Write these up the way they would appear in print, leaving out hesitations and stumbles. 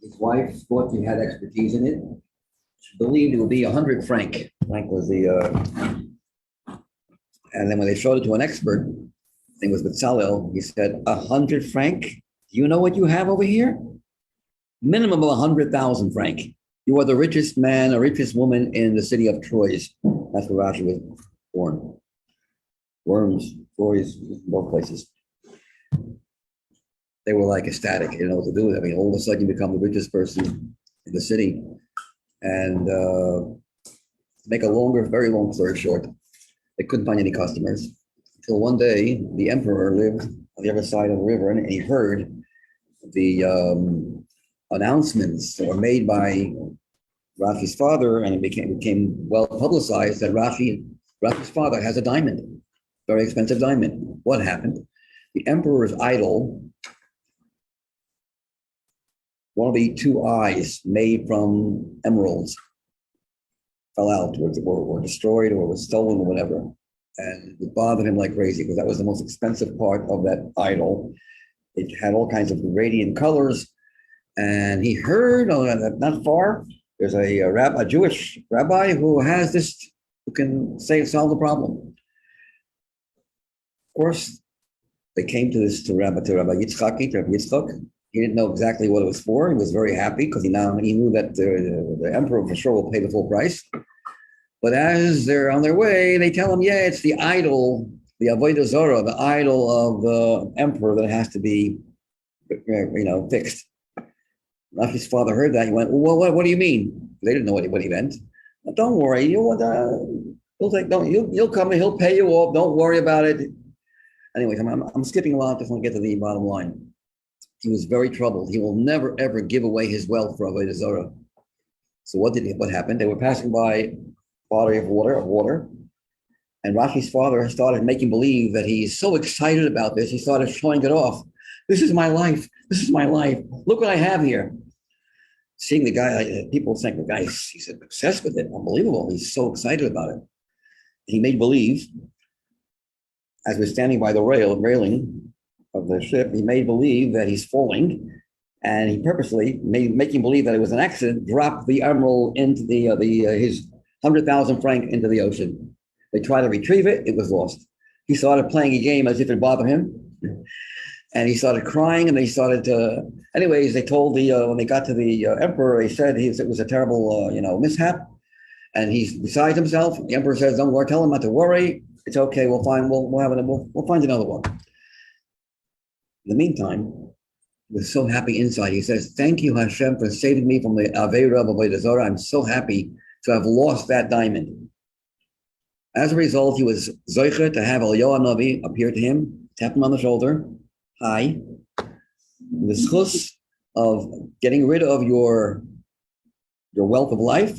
His wife thought he had expertise in it. She believed it would be 100 franc. Franc was and then when they showed it to an expert, it was Bezalel, he said, 100 franc? Do you know what you have over here? Minimum of 100,000 franc. You are the richest man or richest woman in the city of Troy. That's where Rashi was born. Worms, Troy's, both places. They were like ecstatic, you know what to do with it. I mean, all of a sudden you become the richest person in the city. And to make a very long story short, they couldn't find any customers. Until one day, the emperor lived on the other side of the river, and he heard the announcements that were made by Rafi's father, and it became well publicized that Rafi's father has a diamond, very expensive diamond. What happened? The emperor's idol, one of the two eyes made from emeralds, fell out or destroyed or was stolen or whatever. And it bothered him like crazy because that was the most expensive part of that idol. It had all kinds of radiant colors. And he heard not far, there's a Jewish rabbi who has this, who can solve the problem. Of course, they came to Rabbi Yitzchak. He didn't know exactly what it was for. He was very happy because he knew that the emperor for sure will pay the full price. But as they're on their way, they tell him, yeah, it's the idol, the Avodah Zorah, the idol of the emperor that has to be, fixed. Rafi's father heard that. He went, well, what do you mean? They didn't know what he meant. But don't worry, you'll come and he'll pay you off. Don't worry about it. Anyways, I'm skipping a lot. Just want to get to the bottom line. He was very troubled. He will never ever give away his wealth for Avodah Zorah. So what happened? They were passing by a body of water, and Rafi's father started making believe that he's so excited about this. He started showing it off. This is my life. This is my life. Look what I have here. Seeing the guy, people think the guy, he's obsessed with it. Unbelievable. He's so excited about it. He made believe, as we're standing by the railing of the ship, he made believe that he's falling, and he purposely making believe that it was an accident, dropped the emerald into his 100,000 franc into the ocean. They tried to retrieve it. It was lost. He started playing a game as if it bothered him. And he started crying, and they started to. Anyways, they told when they got to the emperor, he said it was a terrible, mishap, and he's beside himself. The emperor says, "Don't worry, tell him not to worry. It's okay. We'll find another one." In the meantime, he was so happy inside. He says, "Thank you, Hashem, for saving me from the Aveira of Avodah Zorah. I'm so happy to have lost that diamond." As a result, he was zoicher to have Eliyahu Navi appear to him, tap him on the shoulder. Hi. The schus of getting rid of your wealth of life,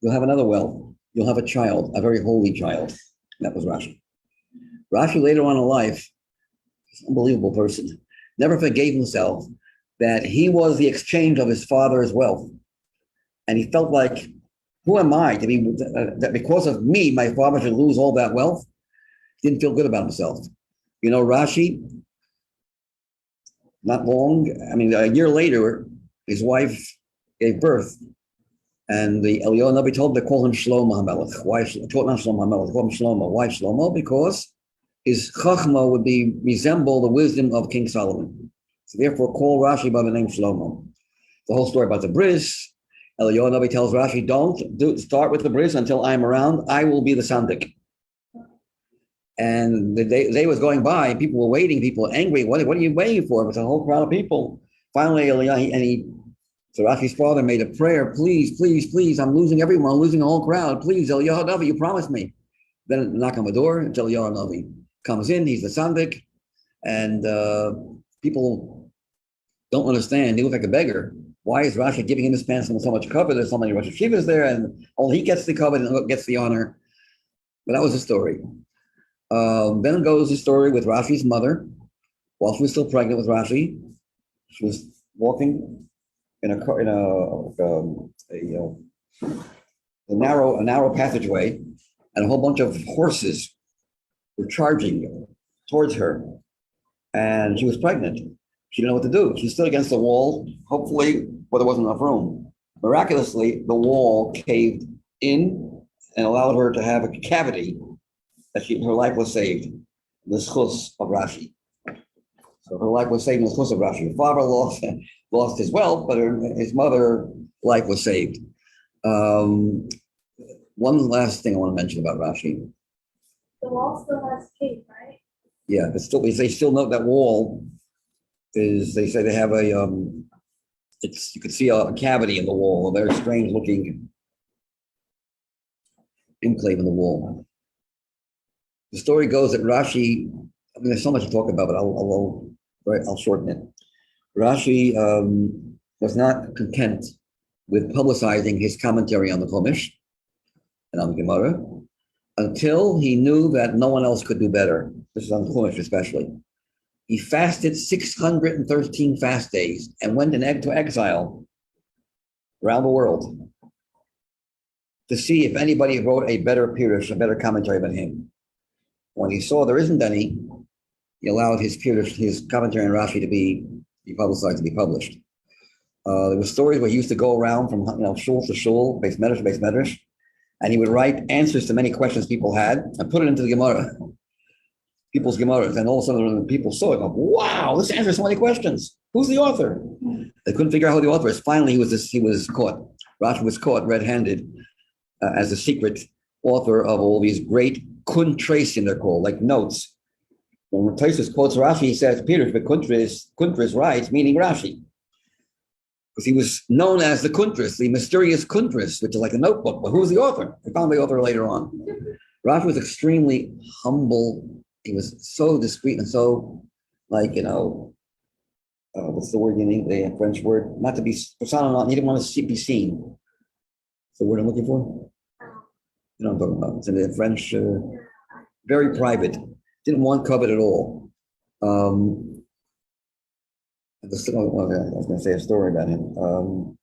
you'll have another wealth. You'll have a child, a very holy child. That was Rashi. Rashi later on in life, he's an unbelievable person, never forgave himself that he was the exchange of his father's wealth. And he felt like, who am I to be, that because of me, my father should lose all that wealth? He didn't feel good about himself. Rashi, not long, a year later, his wife gave birth, and the Eliyahu Navi told him to call him Shlomo HaMelech. Why not Shlomo HaMelech? Call him Shlomo. Why Shlomo? Because his chachma would resemble the wisdom of King Solomon. So therefore, call Rashi by the name Shlomo. The whole story about the bris. Eliyahu Navi tells Rashi, don't start with the bris until I'm around. I will be the sandik. And the day was going by, people were waiting, people were angry. What are you waiting for? It was a whole crowd of people. Finally, so Rashi's father made a prayer, please, please, please, I'm losing everyone, I'm losing the whole crowd. Please, Eliyahu Navi, you promised me. Then knock on the door, and Eliyahu Navi comes in, he's the sandik, and people don't understand. He looks like a beggar. Why is Rashi giving him his pants so much cover? There's so many Rosh Hashivas there, and only he gets the cover and gets the honor. But that was the story. Then goes the story with Rashi's mother. While she was still pregnant with Rashi, she was walking in a narrow passageway, and a whole bunch of horses were charging towards her, and she was pregnant. She didn't know what to do. She stood against the wall, hopefully, but there wasn't enough room. Miraculously, the wall caved in and allowed her to have a cavity that her life was saved. The schus of Rashi. So her life was saved in the schus of Rashi. Her father lost his wealth, but his mother's life was saved. One last thing I want to mention about Rashi. The wall still has cave, right? Yeah, but still, they still know that wall is. They say they have a. You could see a cavity in the wall, a very strange looking enclave in the wall. The story goes that Rashi. I mean, there's so much to talk about, but I'll shorten it. Rashi was not content with publicizing his commentary on the Chumash and on the Gemara until he knew that no one else could do better. This is on the Chumash especially. He fasted 613 fast days and went into exile around the world to see if anybody wrote a better pirush, a better commentary than him. When he saw there isn't any, he allowed his pirush, his commentary on Rashi to be publicized, to be published. There were stories where he used to go around from shul to shul, Beis Medrash, and he would write answers to many questions people had and put it into the Gemara, people's Gemaras. And all of a sudden, when people saw it, like, wow, this answers so many questions. Who's the author? They couldn't figure out who the author is. Finally, he was caught. Rashi was caught red-handed as the secret author of all these great kuntresim, they're called, like notes. When Taisus quotes Rashi, he says, Peter, but kuntris writes, meaning Rashi. Because he was known as the kuntris, the mysterious kuntris, which is like a notebook. But who's the author? They found the author later on. Rashi was extremely humble. He was so discreet and so, what's the word you need? The French word? Not to be persona non. He didn't want to be seen. What's the word I'm looking for? You know what I'm talking about. It's in the French, very private. Didn't want covet at all. I was going to say a story about him.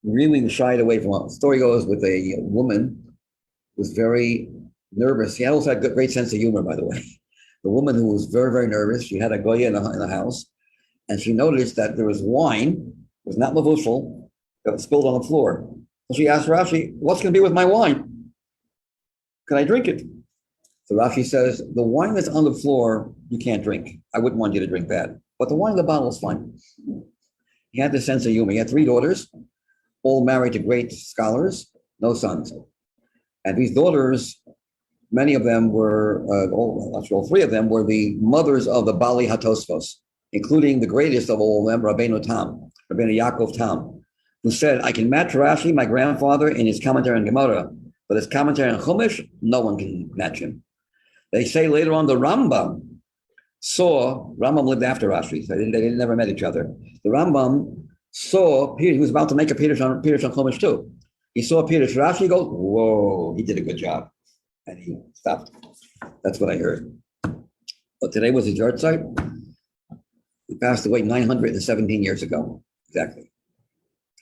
Really shied away from it. The story goes with a woman who was very nervous. He also had a great sense of humor, by the way. The woman who was very, very nervous, she had a goya in the house, and she noticed that there was wine, it was not mavushal, that was spilled on the floor. So she asked Rashi, what's going to be with my wine? Can I drink it? So Rashi says, the wine that's on the floor, you can't drink. I wouldn't want you to drink that. But the wine in the bottle is fine. He had this sense of humor. He had 3 daughters, all married to great scholars, no sons. And these daughters, many of them were, all 3 of them were the mothers of the Bali Hatosfos, including the greatest of all of them, Rabbeinu Yaakov Tam, who said, I can match Rashi, my grandfather, in his commentary on Gemara, but his commentary on Chumash, no one can match him. They say later on the Rambam lived after Rashi, so they never met each other. The Rambam saw, he was about to make a Pirush on Chumash too. He saw Pirush Rashi, goes, whoa, he did a good job. And he stopped. That's what I heard. But today was his yard site. He passed away 917 years ago, exactly.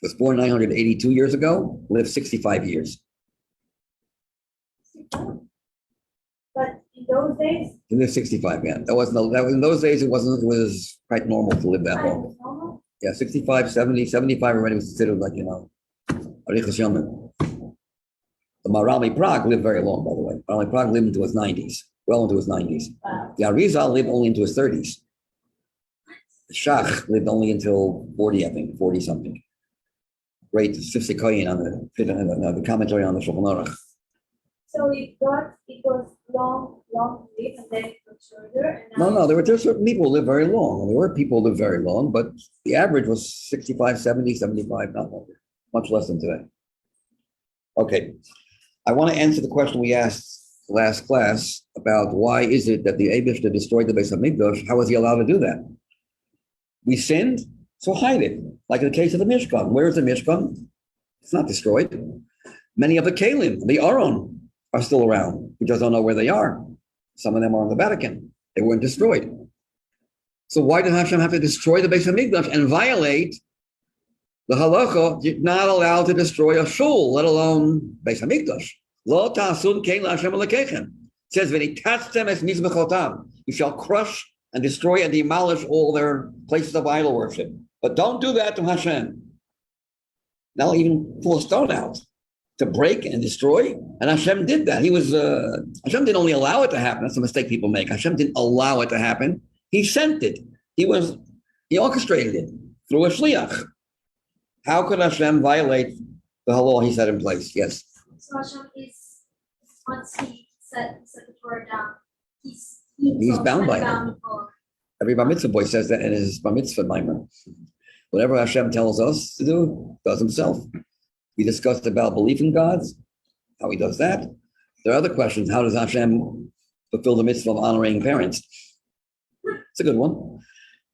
He was born 982 years ago, lived 65 years. But in those days? He lived 65, yeah. That was in those days, it was quite normal to live that long. Yeah, 65, 70, 75 already was considered like, Arichas Yomim. The Maharal Prague lived very long, by the way. Maharal Prague lived into his 90s, well into his 90s. Wow. The Arizal lived only into his 30s. The Shach lived only until 40, I think, 40 something. Great Sifsikoyin on the commentary on the Shulchan Aruch. So it was long lived, and then it got shorter. And No, there were certain people who lived very long. There were people who lived very long, but the average was 65, 70, 75, not longer, much less than today. Okay, I want to answer the question we asked last class about why is it that the Eibishter destroyed the Beis Hamikdash? How was he allowed to do that? We sinned, so hide it. Like in the case of the Mishkan. Where is the Mishkan? It's not destroyed. Many of the Kalim, the Aron, are still around. We just don't know where they are. Some of them are in the Vatican. They weren't destroyed. So why did Hashem have to destroy the Beis Hamikdash and violate the halacha? You're not allowed to destroy a shul, let alone Beis Hamikdash. Lo ta'asun kein la'Hashem alekechem. It says, "V'nitastem es mizbechotam." You shall crush and destroy and demolish all their places of idol worship. But don't do that to Hashem. Now even pull a stone out to break and destroy. And Hashem did that. Hashem didn't only allow it to happen. That's a mistake people make. Hashem didn't allow it to happen. He sent it. He orchestrated it through a shliach. How could Hashem violate the law he set in place? Yes. So Hashem is, once he set the Torah down, he's bound by it. Every bar mitzvah boy says that in his bar mitzvah Mamar. Whatever Hashem tells us to do, does himself. We discussed about belief in gods, how he does that. There are other questions. How does Hashem fulfill the mitzvah of honoring parents? It's a good one.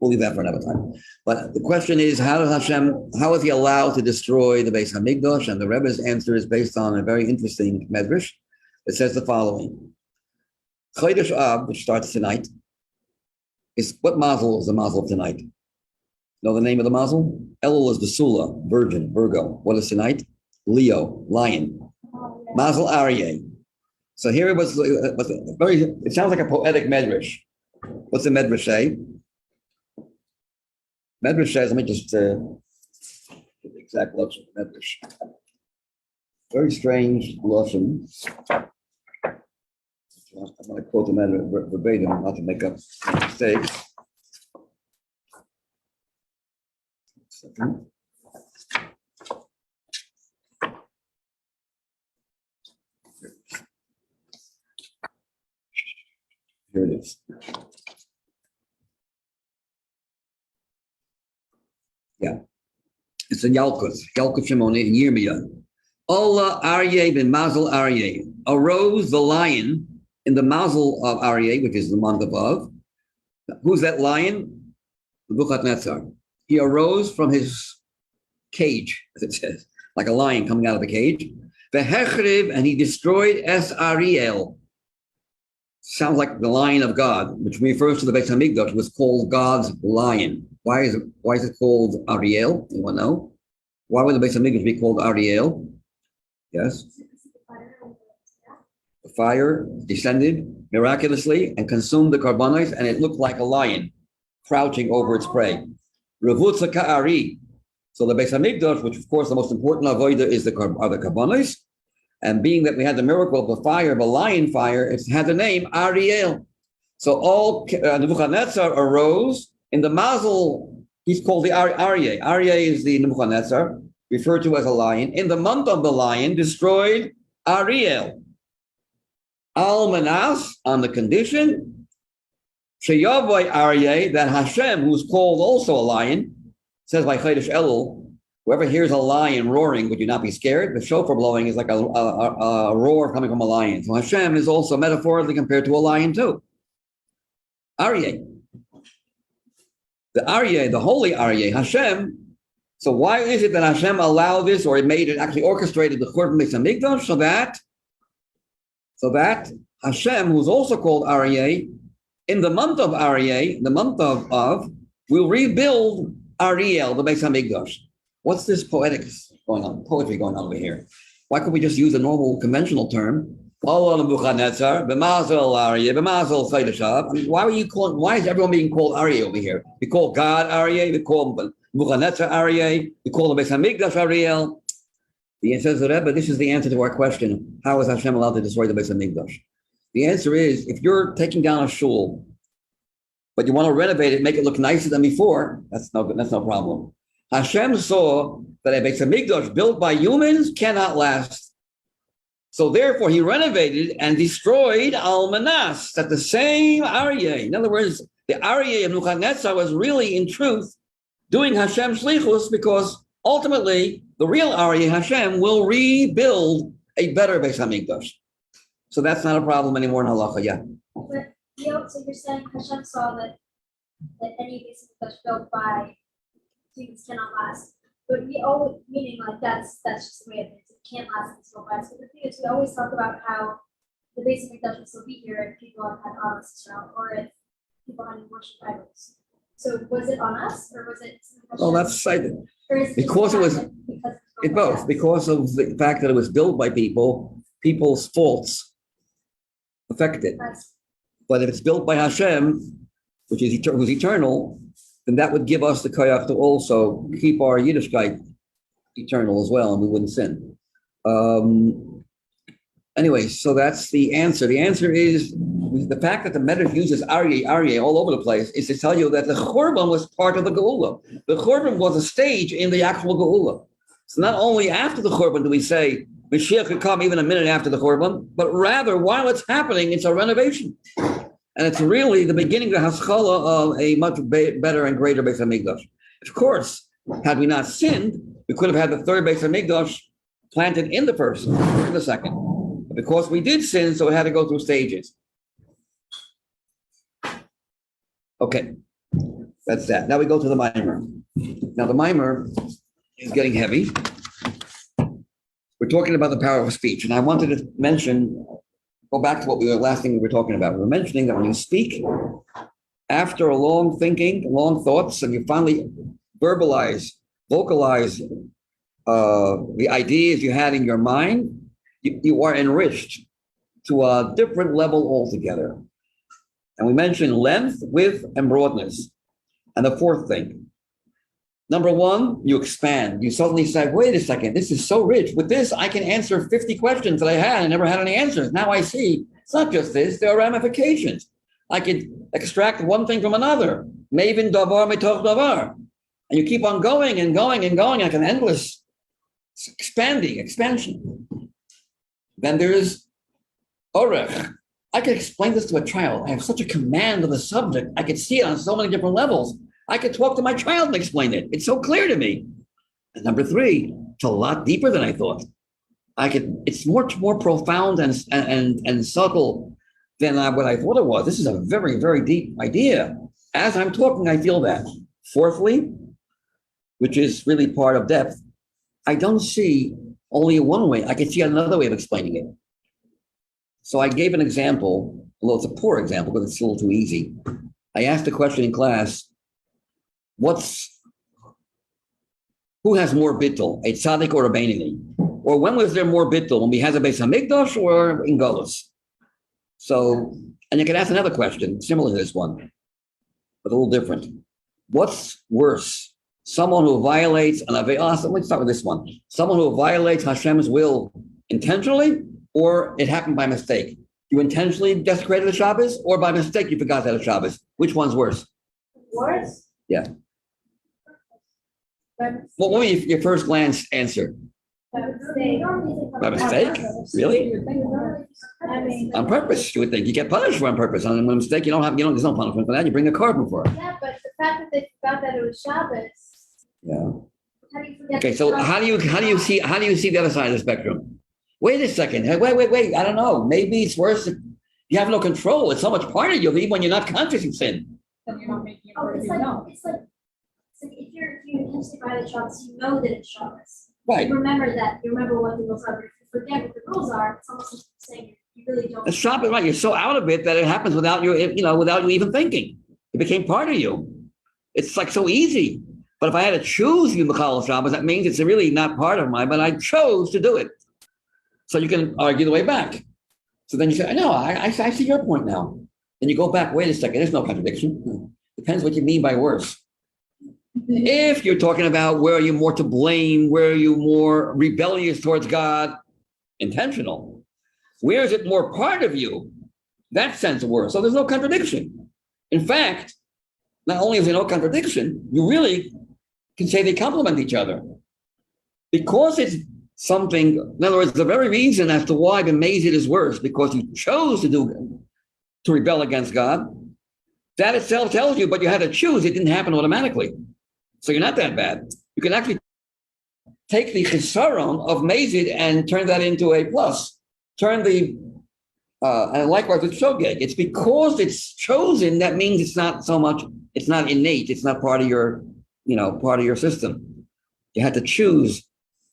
We'll leave that for another time. But the question is, how is he allowed to destroy the Beis Hamikdash? And the Rebbe's answer is based on a very interesting medrash. It says the following. Chodesh Av, which starts tonight, what mazel is the mazel of tonight? Know the name of the mazel? Elul is the Sula, Virgin, Virgo. What is tonight? Leo, Lion. Mazel Aryeh. So here it was it sounds like a poetic medrash. What's the medrash say? Medrash says, let me just get the exact lashon of medrash. Very strange lashon. I'm going to quote the medrash verbatim, not to make up mistakes. Second. Here it is. Yeah. It's in Yalkut Shimoni in Yirmiyah. Allah Aryeh ben Mazel Aryeh. Arose the lion in the mazel of Aryeh, which is the month above. Who's that lion? Nebuchadnezzar. He arose from his cage, as it says, like a lion coming out of the cage. Vehechriv, and he destroyed Es Ariel. Sounds like the lion of God, which refers to the Beis Hamikdash, was called God's lion. Why is it called Ariel? Anyone know? Why would the Beis Hamikdash be called Ariel? Yes. The fire descended miraculously and consumed the carbonates, and it looked like a lion crouching over its prey. Revutza ka'ari. So the Beis Hamikdash, which of course the most important avodah are the carbonates, and being that we had the miracle of the fire, the lion fire, it had the name Ariel. So all Nebuchadnezzar arose in the mazel. He's called the Aryeh. Aryeh is the Nebuchadnezzar, referred to as a lion. In the month of the lion, destroyed Ariel. Al-Manas, on the condition, Sheyavoy Aryeh, that Hashem, who's called also a lion, says by Chodesh Elul, whoever hears a lion roaring, would you not be scared? The shofar blowing is like a roar coming from a lion. So Hashem is also metaphorically compared to a lion too. Aryeh. The Aryeh, the holy Aryeh, Hashem. So why is it that Hashem allowed this, or it made it, actually orchestrated the Churban Beis Hamikdash, so that Hashem, who's also called Aryeh, in the month of Aryeh, the month of will rebuild Ariel, the Beis Hamikdash. What's this poetry going on over here? Why could we just use a normal conventional term? Allah Nebuchadnezzar, b'mazel Aryeh, b'mazel Chodesh Av. I mean, why is everyone being called Aryeh over here? We call God Aryeh, we call Nebuchadnezzar Aryeh, we call the Beis Hamikdash Ariel. The answer is, Rebbe, this is the answer to our question. How is Hashem allowed to destroy the Beis Hamikdash? The answer is, if you're taking down a shul, but you want to renovate it, make it look nicer than before, that's no problem. Hashem saw that a Beis Hamikdash built by humans cannot last. So therefore, he renovated and destroyed Al-Manas, that the same Aryeh. In other words, the Aryeh of Nebuchadnezzar was really, in truth, doing Hashem shlichus, because ultimately, the real Aryeh, Hashem, will rebuild a better Beis Hamikdash. So that's not a problem anymore in halacha, yeah. But so you're saying Hashem saw that any Beis Hamikdash built by humans cannot last. But we always, meaning like that's just the way it is. It can't last and so fast. But the thing is, we always talk about how the Beis Hamikdash will still be here if people have had honest around, or if people hadn't worshipped idols. So was it on us, or was it? Well, that's cited. Because it was both. Because of the fact that it was built by people, people's faults affect it. But if it's built by Hashem, which is who's eternal, then that would give us the koyach to also keep our Yiddishkeit eternal as well, and we wouldn't sin. Anyway, so that's the answer. The answer is the fact that the Medrash uses Aryeh all over the place is to tell you that the Churban was part of the Geula. The Churban was a stage in the actual Geula. So not only after the Churban do we say Mashiach could come even a minute after the Churban, but rather while it's happening, it's a renovation. And it's really the beginning of the Haskalah of a much better and greater Beis Hamikdash. Of course, had we not sinned, we could have had the third Beis Hamikdash planted in the first, or in the second. But because we did sin, so it had to go through stages. Okay, that's that. Now we go to the Mamar. Now the Mamar is getting heavy. We're talking about the power of speech, and I wanted to go back to last thing we were talking about. We were mentioning that when you speak, after a long thinking, long thoughts, and you finally vocalize the ideas you had in your mind, you are enriched to a different level altogether. And we mentioned length, width, and broadness. And the fourth thing, number one, you expand. You suddenly say, wait a second, this is so rich. With this, I can answer 50 questions that I had and never had any answers. Now I see it's not just this, there are ramifications. I could extract one thing from another. Mevin davar mitoch davar. And you keep on going and going and going like an endless expansion. Then there's orech. I could explain this to a child. I have such a command of the subject. I could see it on so many different levels. I could talk to my child and explain it. It's so clear to me. And number three, it's a lot deeper than I thought. It's much more profound and subtle than what I thought it was. This is a very, very deep idea. As I'm talking, I feel that. Fourthly, which is really part of depth, I don't see only one way. I can see another way of explaining it. So I gave an example, although it's a poor example because it's a little too easy. I asked a question in class, who has more bittul, a tzaddik or a beinoni? Or when was there more bittul, when we had a Beis Hamikdash or in Golus? So, and you can ask another question, similar to this one, but a little different. What's worse? Someone who violates an Ave'ah, let's start with this one. Someone who violates Hashem's will intentionally, or it happened by mistake? You intentionally desecrated the Shabbos, or by mistake you forgot that it's Shabbos? Which one's worse? Worse? Yeah. Well, what was your first glance answer? By mistake? Really? On purpose, you would think. You get punished for on purpose. On a mistake, there's no punishment for that. You bring a carbon for it. Yeah, but the fact that they forgot that it was Shabbos. Yeah. How do you forget? Okay, so how do you see the other side of the spectrum? Wait a second. Hey, wait. I don't know. Maybe it's worse if you have no control. It's so much part of you, even when you're not conscious of sin. Then you're not making it Oh, part of it's you, like no. if you intentionally violate Shabbos, you know that it's Shabbos. Right. You remember that. You remember what the rules are. But if you forget what the rules are, it's almost like saying you really don't. The Shabbos, right? You're so out of it that it happens without you even thinking. It became part of you. It's like so easy. But if I had to choose you, Michal Shabbos, that means it's really not part of mine, but I chose to do it. So you can argue the way back. So then you say, no, I see your point now. Then you go back, wait a second, there's no contradiction. Depends what you mean by worse. If you're talking about where are you more to blame, where are you more rebellious towards God, intentional. Where is it more part of you? That sense of worse. So there's no contradiction. In fact, not only is there no contradiction, you really can say they complement each other. Because it's something, in other words, the very reason as to why the Mazid is worse, because you chose to rebel against God, that itself tells you, but you had to choose, it didn't happen automatically. So you're not that bad. You can actually take the chisaron of Mazid and turn that into a plus. Turn the, and likewise with shogeg. It's because it's chosen, that means it's not so much, it's not innate, it's not part of your, part of your system. You had to choose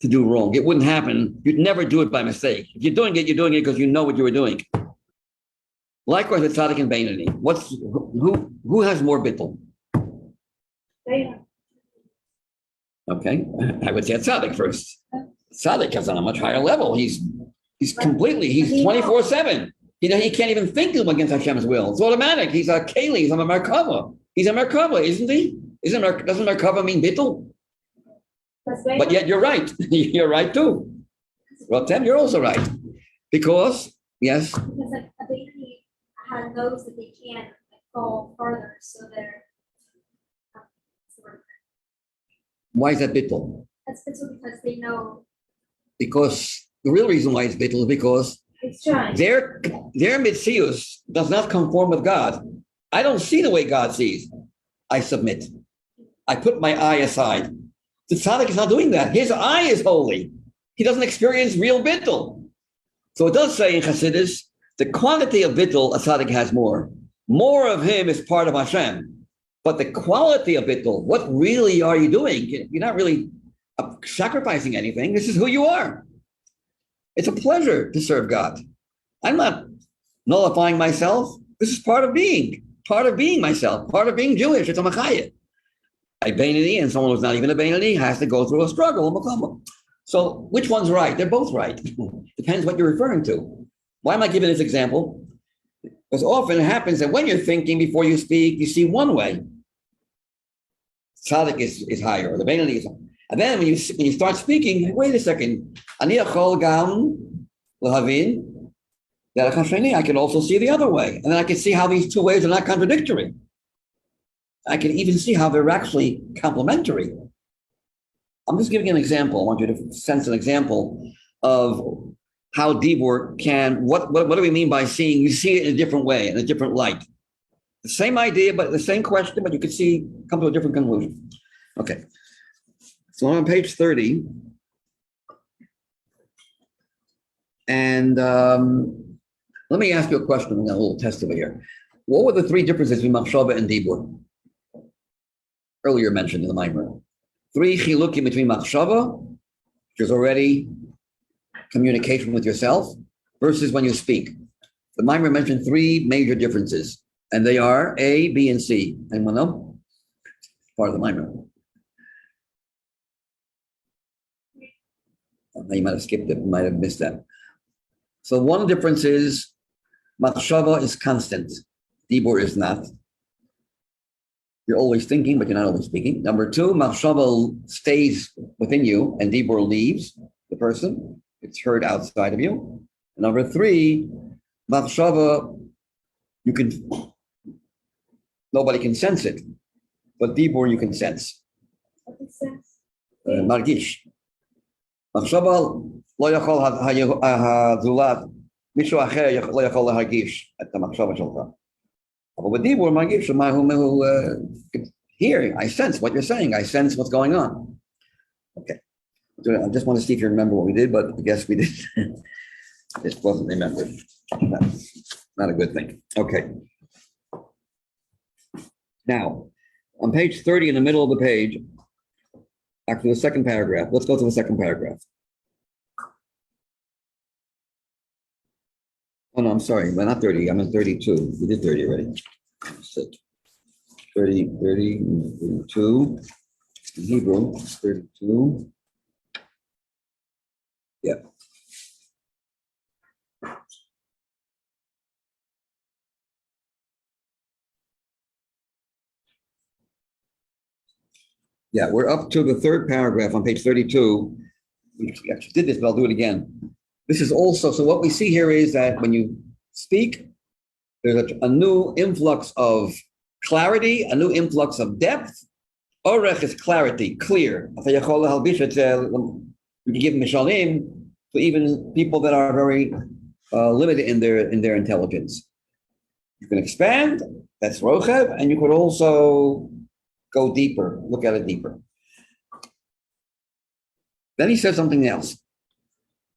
to do wrong. It wouldn't happen. You'd never do it by mistake. If you're doing it because you know what you were doing. Likewise with tzaddik and beinoni. Who has more bittul? Okay, I would say tzaddik first. Tzaddik is on a much higher level. He's 24/7. He can't even think of against Hashem's will. It's automatic. He's a Keli. He's a Merkava. He's a Merkava, isn't he? Doesn't Merkava mean bittul? But yet you're right. You're right too. Rotem, you're also right. Because, yes. Because like a baby knows that they can't go further, so they're. Why is that bittul? That's because they know. Because the real reason why it's bittul is because It's trying. their mitzius does not conform with God. I don't see the way God sees. I submit. I put my eye aside. The tzaddik is not doing that. His eye is holy. He doesn't experience real bittul. So it does say in Chassidus, the quantity of bittul a tzaddik has more. More of him is part of Hashem. But the quality of bittul, what really are you doing? You're not really sacrificing anything. This is who you are. It's a pleasure to serve God. I'm not nullifying myself. This is part of being myself, part of being Jewish. It's a machayah. A Beinani and someone who's not even a Beinani has to go through a struggle. So which one's right? They're both right. Depends what you're referring to. Why am I giving this example? Because often it happens that when you're thinking before you speak, you see one way. Tzaddik is higher, or the Beinani is higher. And then when you start speaking, wait a second. Ani achol gam lahavin derech hasheni. I can also see the other way. And then I can see how these two ways are not contradictory. I can even see how they're actually complementary. I'm just giving an example. I want you to sense an example of how Dibur can, what do we mean by seeing? You see it in a different way, in a different light. The same idea, but the same question, but you could come to a different conclusion. Okay. So I'm on page 30. And let me ask you a question. I'm going to a little test over here. What were the three differences between Machshava and Dibur? Earlier mentioned in the Mamar. 3 chilukim between Machshava, which is already communication with yourself, versus when you speak. The Mamar mentioned 3 major differences, and they are A, B, and C. Anyone know? Part of the Mamar. You might have skipped it, might have missed that. So one difference is Machshava is constant. Dibur is not. You're always thinking, but you're not always speaking. Number 2, Machshava stays within you and Dibur leaves the person. It's heard outside of you. And number 3, Machshava, nobody can sense it, but Dibur you can sense. What is sense? Margish. Machshava lo yachol hazulat, mishu acher lo yachol lahargish et hamachshava shelcha. But with Dibur, Margish, here, I sense what you're saying. I sense what's going on. Okay. I just want to see if you remember what we did, but I guess we did. This wasn't remembered. Not a good thing. Okay. Now, on page 30, in the middle of the page, actually the second paragraph. Let's go to the second paragraph. Oh, no, I'm sorry. Well, not 30. I'm in 32. We did 30 already. 30, 32. In Hebrew, 32. Yeah. Yeah, we're up to the third paragraph on page 32. We actually did this, but I'll do it again. This is also, so what we see here is that when you speak, there's a new influx of clarity, a new influx of depth. Orech is clarity, clear. You can give mishalim to even people that are very limited in their intelligence. You can expand, that's rochev, and you could also go deeper, look at it deeper. Then he says something else.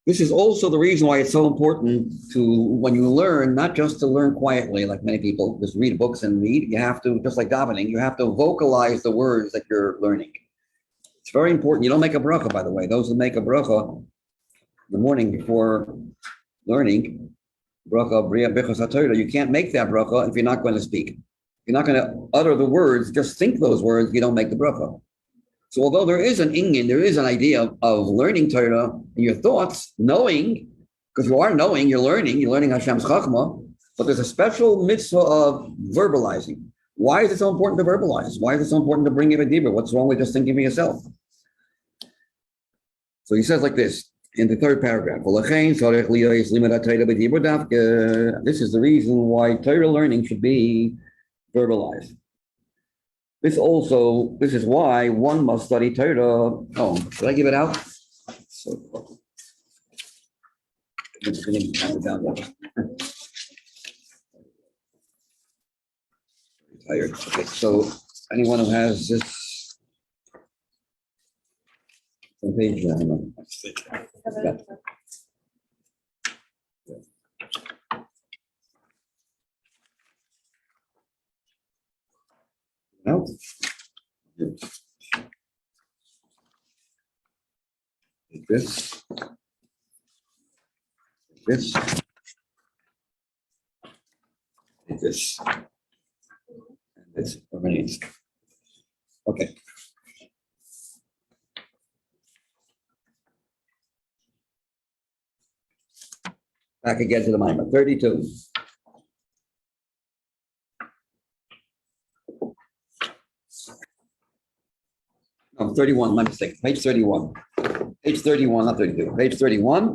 This is also the reason why it's so important to, when you learn, not just to learn quietly, like many people just read books and read. You have to, just like davening, you have to vocalize the words that you're learning. It's very important. You don't make a bracha, by the way. Those who make a bracha in the morning before learning, bracha bria bechos haTorah, you can't make that bracha if you're not going to speak. If you're not going to utter the words, just think those words, you don't make the bracha. So although there is an inyan, there is an idea of learning Torah in your thoughts, knowing, Because you are knowing, you're learning Hashem's Chachma, but there's a special mitzvah of verbalizing. Why is it so important to verbalize? Why is it so important to bring it a dibur? What's wrong with just thinking for yourself? So he says like this in the third paragraph. This is the reason why Torah learning should be verbalized. This is why one must study Torah. Oh, should I give it out? So, tired. Okay, so anyone who has this on page, no. Take this. This. Take this. And this remains. Okay. Back again to the Mamar, 32. No, 31, my mistake. Page 31. Page 31, not 32. Page 31.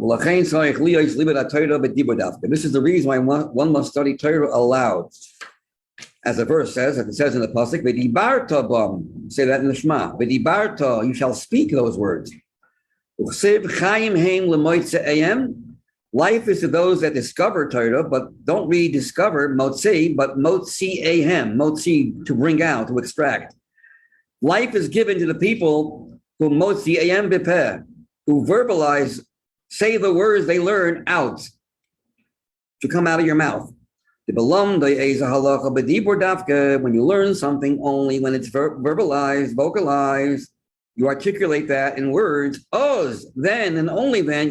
This is the reason why one must study Torah aloud. As the verse says, as it says in the pasuk, "V'dibarta bam." Say that in the Shema. "V'dibarta," you shall speak those words. Life is to those that discover Torah, but don't read discover, motzi, but motzi ahem, motzi, to bring out, to extract. Life is given to the people who motzi ahem bipeh, who verbalize, say the words they learn out, to come out of your mouth. When you learn something only when it's verbalized, vocalized, you articulate that in words. Oz, then and only then,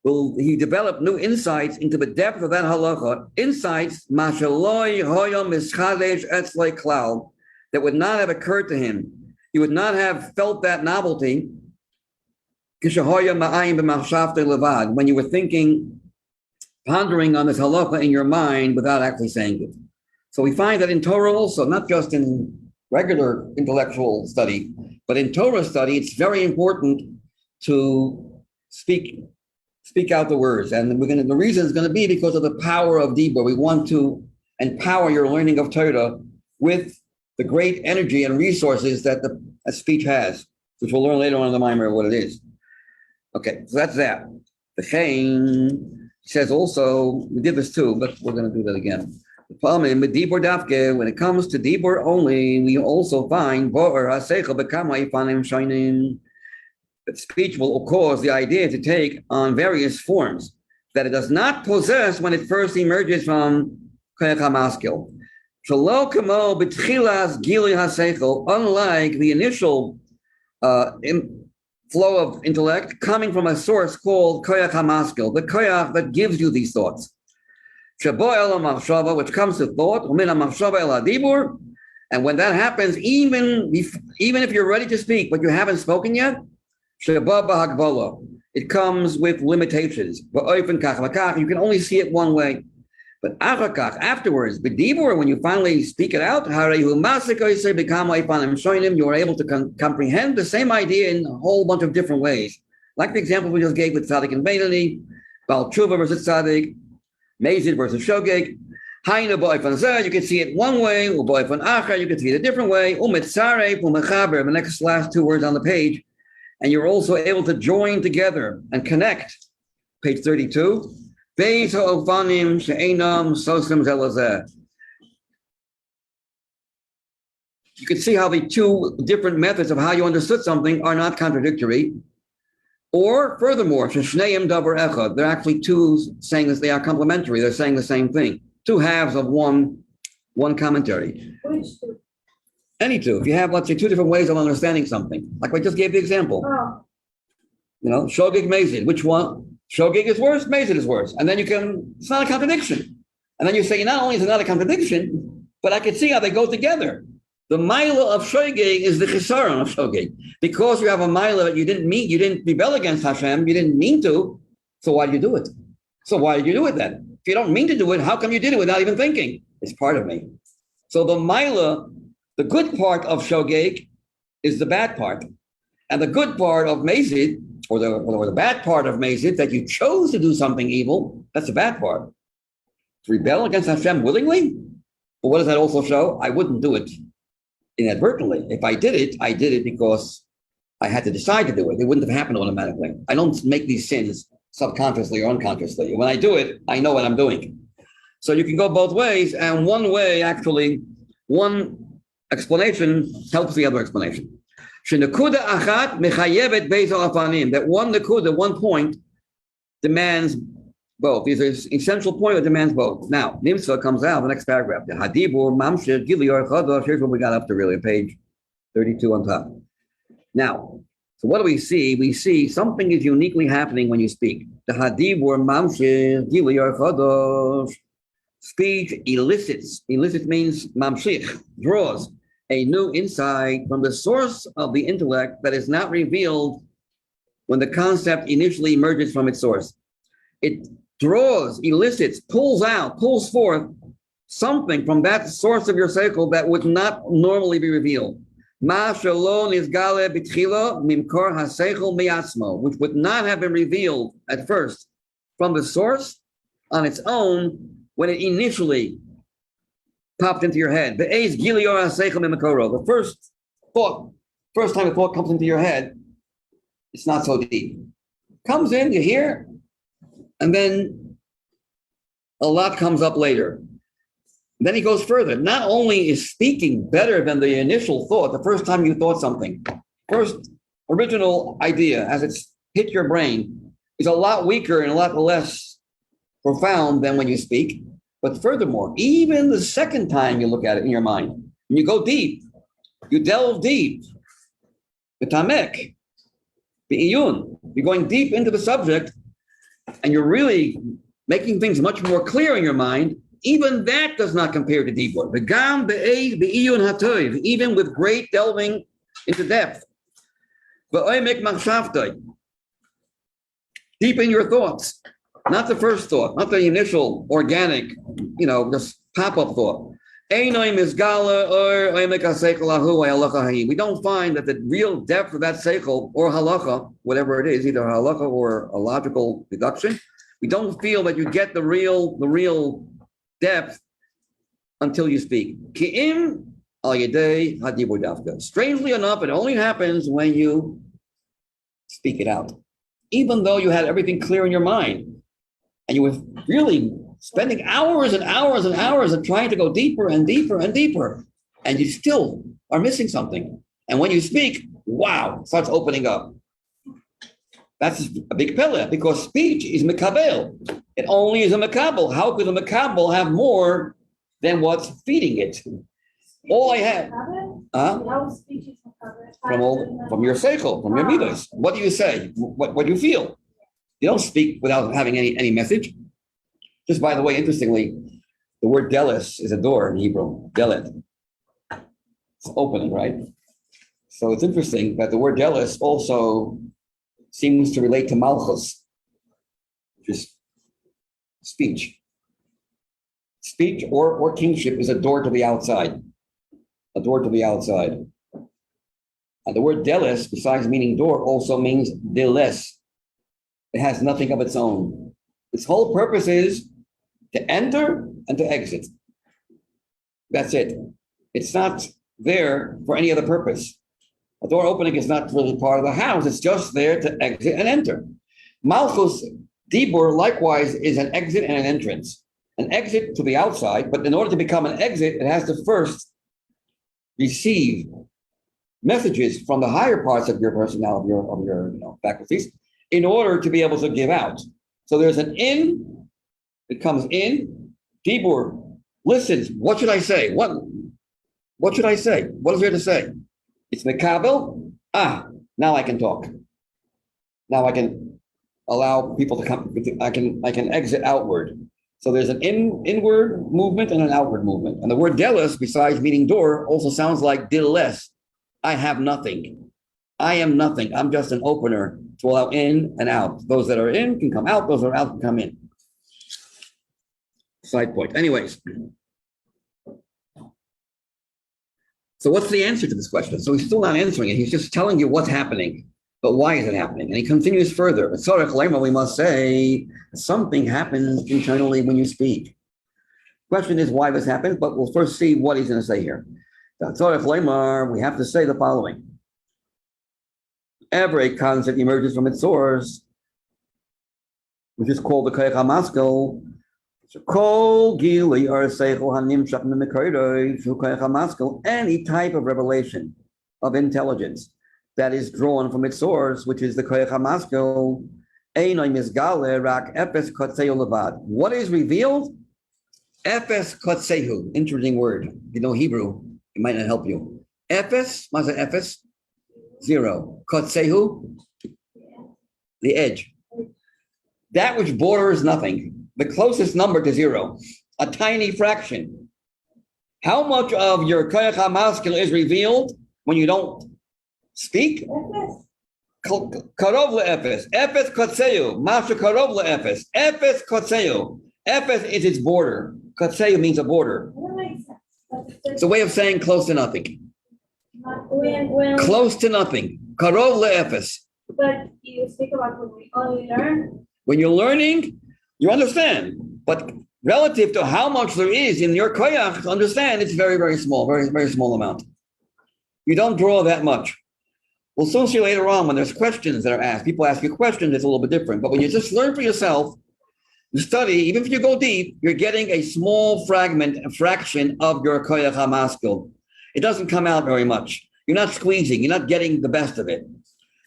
will he develop new insights into the depth of that halacha, insights that would not have occurred to him. He would not have felt that novelty when you were thinking, pondering on this halacha in your mind without actually saying it. So we find that in Torah also, not just in regular intellectual study, but in Torah study, it's very important to speak out the words. And the reason is going to be because of the power of Dibur. We want to empower your learning of Torah with the great energy and resources that the speech has, which we'll learn later on in the Mamar what it is. Okay, so that's that. The Chain says also, we did this too, but we're going to do that again. The problem is with Dibur Dafke, when it comes to Dibur only, we also find that speech will cause the idea to take on various forms that it does not possess when it first emerges from Koyach HaMaskil. Unlike the initial flow of intellect coming from a source called Koyach HaMaskil, the Koyach that gives you these thoughts. Which comes to thought, and when that happens, even if you're ready to speak, but you haven't spoken yet, it comes with limitations. You can only see it one way. But afterwards, when you finally speak it out, you are able to comprehend the same idea in a whole bunch of different ways. Like the example we just gave with Tzaddik and Beinani, Baal Tshuva versus Tzaddik, Mezid versus Shogeg. You can see it one way, you can see it a different way. The last two words on the page. And you're also able to join together and connect. Page 32. You can see how the two different methods of how you understood something are not contradictory. Or furthermore, they're actually two saying this, they are complementary, they're saying the same thing. Two halves of one commentary. Any two. If you have, let's say, two different ways of understanding something, like I just gave the example. Oh. Shogeg, Mezid, which one? Shogeg is worse, Mezid is worse. And then it's not a contradiction. And then you say, not only is it not a contradiction, but I can see how they go together. The Maila of Shogeg is the Chisaron of Shogeg. Because you have a Maila that you didn't rebel against Hashem, you didn't mean to, so why did you do it? So why did you do it then? If you don't mean to do it, how come you did it without even thinking? It's part of me. So the Maila, the good part of Shogeg is the bad part. And the good part of Mazid, or the bad part of Mazid, that you chose to do something evil, that's the bad part. To rebel against Hashem willingly? But what does that also show? I wouldn't do it inadvertently. If I did it because I had to decide to do it. It wouldn't have happened automatically. I don't make these sins subconsciously or unconsciously. When I do it, I know what I'm doing. So you can go both ways, and one way, actually, one explanation helps the other explanation. That one nakuda, one point, demands both. These are essential point that demands both. Now, Nimsa comes out, the next paragraph. The Hadibur, Mamshir, Gilior, Chadosh. Here's what we got up to really, page 32 on top. Now, so what do we see? We see something is uniquely happening when you speak. The Hadibur, Mamshir, Gilior, Chadosh. Speech elicits. Elicit means mamshich, draws a new insight from the source of the intellect that is not revealed when the concept initially emerges from its source. It draws, elicits, pulls forth something from that source of your seichel that would not normally be revealed. Which would not have been revealed at first from the source on its own when it initially popped into your head. The first time a thought comes into your head, it's not so deep. Comes in, you hear, and then a lot comes up later. Then he goes further. Not only is speaking better than the initial thought, the first time you thought something, first original idea as it's hit your brain is a lot weaker and a lot less profound than when you speak. But furthermore, even the second time you look at it in your mind, when you go deep, you delve deep, b'tamek, b'iyun, you're going deep into the subject, and you're really making things much more clear in your mind. Even that does not compare to deep work. V'gam b'iyun hatoiv, even with great delving into depth. V'oimek machshavtoi, deep in your thoughts. Not the first thought, not the initial organic, just pop-up thought. We don't find that the real depth of that seichel or halacha, whatever it is, either halacha or a logical deduction, we don't feel that you get the real depth until you speak. Strangely enough, it only happens when you speak it out. Even though you had everything clear in your mind, and you were really spending hours and hours and hours of trying to go deeper and deeper and deeper, and you still are missing something. And when you speak, wow, it starts opening up. That's a big pillar, because speech is mekabel. It only is a mekabel. How could a mekabel have more than what's feeding it? All I have, from your seichel, from your midos. What do you say? What do you feel? You don't speak without having any message. Just by the way, interestingly, the word delis is a door in Hebrew, delet. It's opening, right? So it's interesting that the word delis also seems to relate to malchus, which is speech. Speech or kingship is a door to the outside, a door to the outside. And the word delis, besides meaning door, also means deles. It has nothing of its own. Its whole purpose is to enter and to exit. That's it. It's not there for any other purpose. A door opening is not really part of the house. It's just there to exit and enter. Malchus, Dibur, likewise, is an exit and an entrance. An exit to the outside, but in order to become an exit, it has to first receive messages from the higher parts of your personality, of your faculties, in order to be able to give out. So there's an in, it comes in, Dibur listens, what should I say? What should I say? What is there to say? It's mekabel. Now I can talk. Now I can allow people to come, I can exit outward. So there's an inward movement and an outward movement. And the word delis, besides meaning door, also sounds like diles. I have nothing. I am nothing. I'm just an opener to allow in and out. Those that are in can come out. Those that are out can come in. Side point. Anyways. So what's the answer to this question? So he's still not answering it. He's just telling you what's happening. But why is it happening? And he continues further. We must say something happens internally when you speak. Question is why this happens, but we'll first see what he's going to say here. We have to say the following. Every concept emerges from its source, which is called the Koyach HaMaskil. Any type of revelation of intelligence that is drawn from its source, which is the Koyach HaMaskil. What is revealed? Efes kotsehu. Interesting word. If you know Hebrew, it might not help you. Efes, what's it? Efes? 0. Kotsehu? The edge. That which borders nothing. The closest number to 0. A tiny fraction. How much of your Koyach HaMaskil is revealed when you don't speak? Karov le'efes. Efes kotsehu. Masha karov le'efes. Efes kotsehu. Efes is its border. Kotsehu means a border. It's a way of saying close to nothing. Close to nothing. Karov le'efes. But you speak about when we only learn. When you're learning, you understand. But relative to how much there is in your koyach to understand, it's very, very small, very, very small amount. You don't draw that much. We'll soon see later on when there's questions that are asked. People ask you questions, it's a little bit different. But when you just learn for yourself, you study, even if you go deep, you're getting a small fragment, a fraction of your koyach HaMaskil. It doesn't come out very much. You're not squeezing, you're not getting the best of it.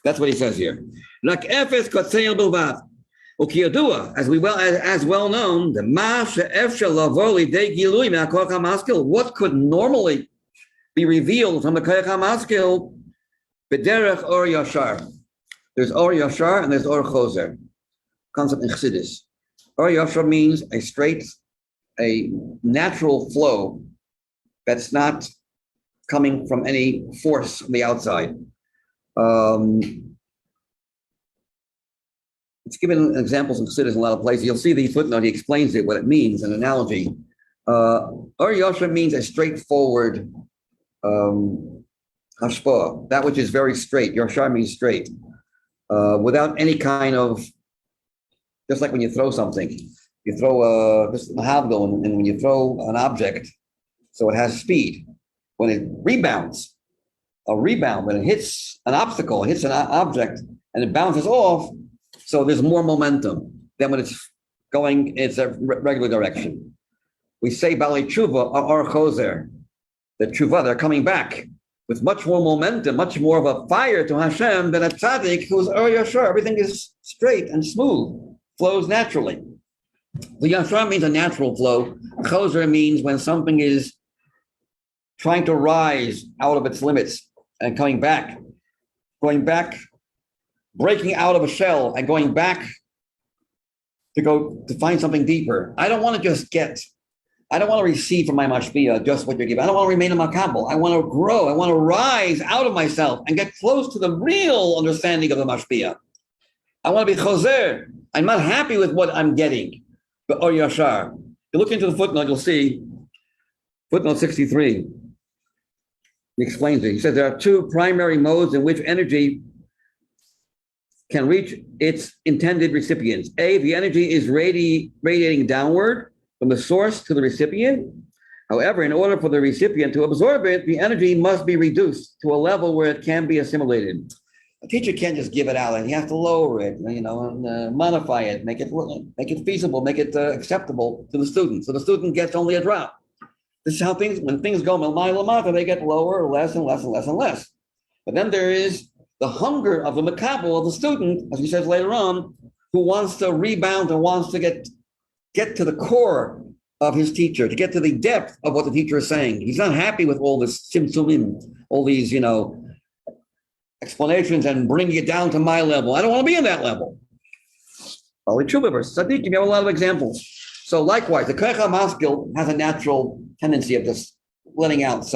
That's what he says here. Like efes kotseil bilvad. As well known, the what could normally be revealed from the Koyach HaMaskil, b'derech or yashar. There's or yashar and there's or choser. Concept in Chassidus. Or yashar means a natural flow that's not coming from any force from the outside. It's given examples in Chassidus in a lot of places. You'll see the footnote. He explains it, what it means, an analogy. Or yashar means a straightforward hashpah, that which is very straight. Yashar means straight, without any kind of, just like when you throw something, you throw just a havdon, and when you throw an object, so it has speed. When it rebounds, when it hits an obstacle, hits an object, and it bounces off, so there's more momentum than when it's going its a regular direction. We say Bali Tshuva or Choser, the Tshuva, they're coming back with much more momentum, much more of a fire to Hashem than a tzaddik who's yashar. Everything is straight and smooth, flows naturally. The yashar means a natural flow. Choser means when something is trying to rise out of its limits and going back, breaking out of a shell and going back to find something deeper. I don't want to receive from my mashpia just what you're giving. I don't want to remain a makabel. I want to grow. I want to rise out of myself and get close to the real understanding of the mashpia. I want to be choser. I'm not happy with what I'm getting. Or yashar. If you look into the footnote, you'll see footnote 63. He explains it. He says there are two primary modes in which energy can reach its intended recipients. A, the energy is radiating downward from the source to the recipient. However, in order for the recipient to absorb it, the energy must be reduced to a level where it can be assimilated. A teacher can't just give it out, and he has to lower it, and modify it, make it feasible, make it acceptable to the student. So the student gets only a drop. This is how when things go lamata, they get lower, less and less and less and less. But then there is the hunger of the makabel of the student, as he says later on, who wants to rebound and wants to get to the core of his teacher, to get to the depth of what the teacher is saying. He's not happy with all this simsumim, all these, explanations and bringing it down to my level. I don't want to be in that level. Only true verse. Tzaddikim, you have a lot of examples. So likewise, the Koach HaMaskil has a natural tendency of just letting out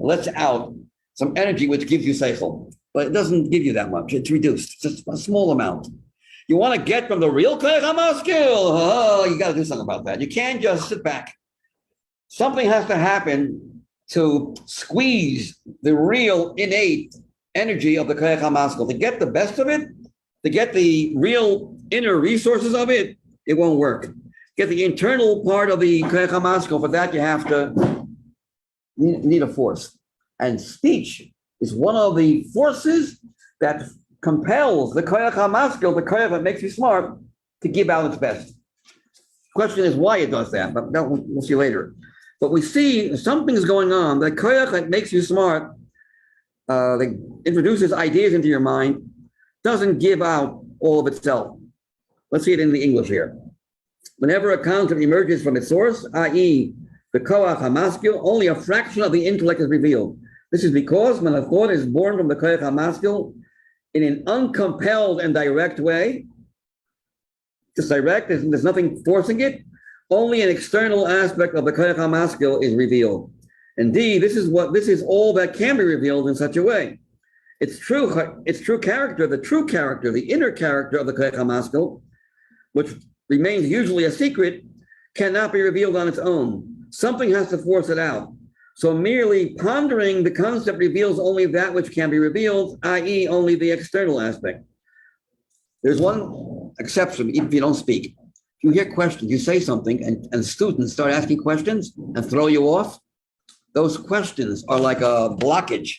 lets out some energy which gives you seichel, but it doesn't give you that much. It's reduced, it's just a small amount. You want to get from the real Koach HaMaskil, you got to do something about that. You can't just sit back. Something has to happen to squeeze the real innate energy of the Koach HaMaskil. To get the best of it, to get the real inner resources of it, it won't work. Get the internal part of the Koach HaMaskil. For that, you have to need a force. And speech is one of the forces that compels the Koach HaMaskil, the Koach that makes you smart, to give out its best. Question is why it does that, but we'll see later. But we see something's going on. The Koach that makes you smart, that introduces ideas into your mind, doesn't give out all of itself. Let's see it in the English here. Whenever a concept emerges from its source, i.e., the Koach HaMaskil, only a fraction of the intellect is revealed. This is because when a thought is born from the Koach HaMaskil in an uncompelled and direct way, just direct, there's nothing forcing it, only an external aspect of the Koach HaMaskil is revealed. Indeed, this is all that can be revealed in such a way. Its true character, the inner character of the Koach HaMaskil, which remains usually a secret, cannot be revealed on its own. Something has to force it out. So merely pondering the concept reveals only that which can be revealed, i.e., only the external aspect. There's one exception, even if you don't speak. You hear questions, you say something, and students start asking questions and throw you off. Those questions are like a blockage.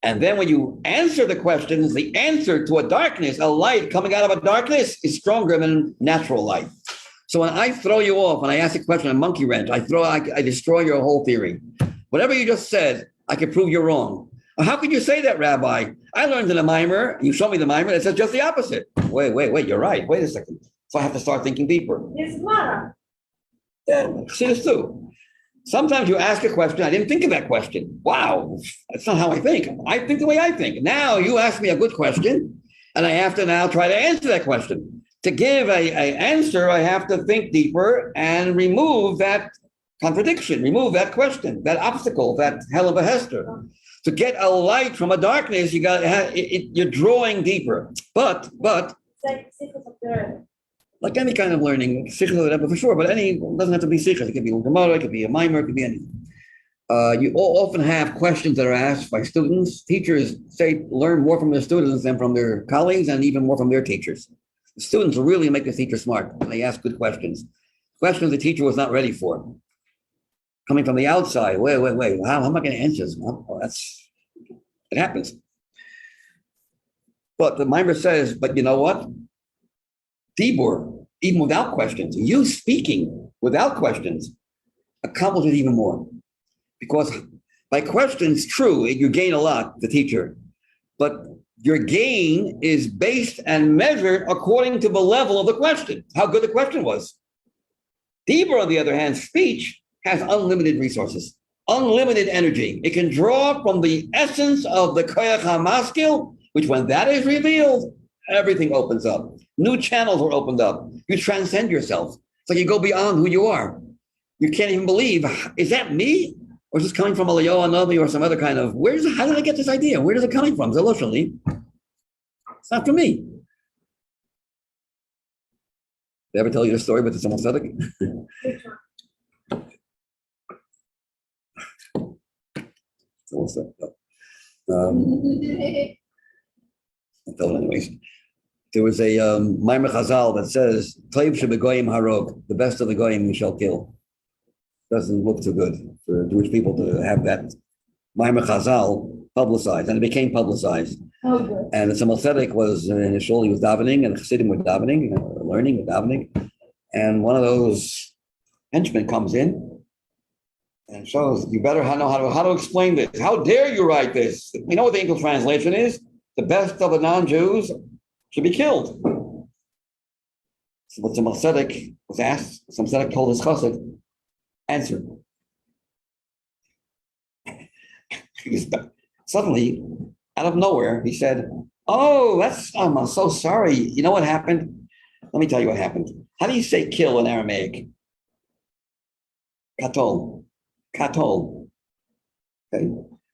And then when you answer the questions, the answer to a darkness, a light coming out of a darkness, is stronger than natural light. So when I throw you off and I ask a question, a monkey wrench, I destroy your whole theory. Whatever you just said, I can prove you're wrong. How could you say that, Rabbi? I learned in a Mamar, you showed me the Mamar, it says just the opposite. Wait, you're right. Wait a second. So I have to start thinking deeper. It's Mara. Yeah, see this too. Sometimes you ask a question, I didn't think of that question. Wow, that's not how I think. I think the way I think. Now you ask me a good question, and I have to now try to answer that question. To give an answer, I have to think deeper and remove that contradiction, remove that question, that obstacle, that hell of a hester. To get a light from a darkness, you're drawing deeper. But like any kind of learning, for sure, but it doesn't have to be sikhs. It could be Gemara, it could be a Mamar, it could be anything. You often have questions that are asked by students. Teachers learn more from their students than from their colleagues, and even more from their teachers. The students really make the teacher smart when they ask good questions. Questions the teacher was not ready for. Coming from the outside, wait, how am I going to answer this? Well, it happens. But the Mamar says, but you know what? Dibur, even without questions, you speaking without questions, accomplishes even more. Because by questions, true, you gain a lot, the teacher. But your gain is based and measured according to the level of the question, how good the question was. Dibur, on the other hand, speech, has unlimited resources, unlimited energy. It can draw from the essence of the Koach HaMaskil, which when that is revealed, everything opens up. New channels are opened up. You transcend yourself. It's like you go beyond who you are. You can't even believe, is that me? Or is this coming from a Leo Anavi or some other kind of, how did I get this idea? Where is it coming from? Zaloshali. It's not from me. Did I ever tell you the story about the someone said it? I'll tell it anyways. There was a Mamar Chazal that says, "Tov Shel Harog, the best of the goyim you shall kill." Doesn't look too good for Jewish people to have that Mamar Chazal publicized, and it became publicized. Oh, good. And some Tzedek was in his shul, he was davening, and the Chassidim were davening, learning, davening, and one of those henchmen comes in and shows, you better know how to explain this. How dare you write this? You know what the English translation is? The best of the non-Jews should be killed. So what some Tzedek was asked, some Tzedek told his chassid, answer. Suddenly, out of nowhere, he said, I'm so sorry. You know what happened? Let me tell you what happened. How do you say kill in Aramaic? Katol. Katol. Okay.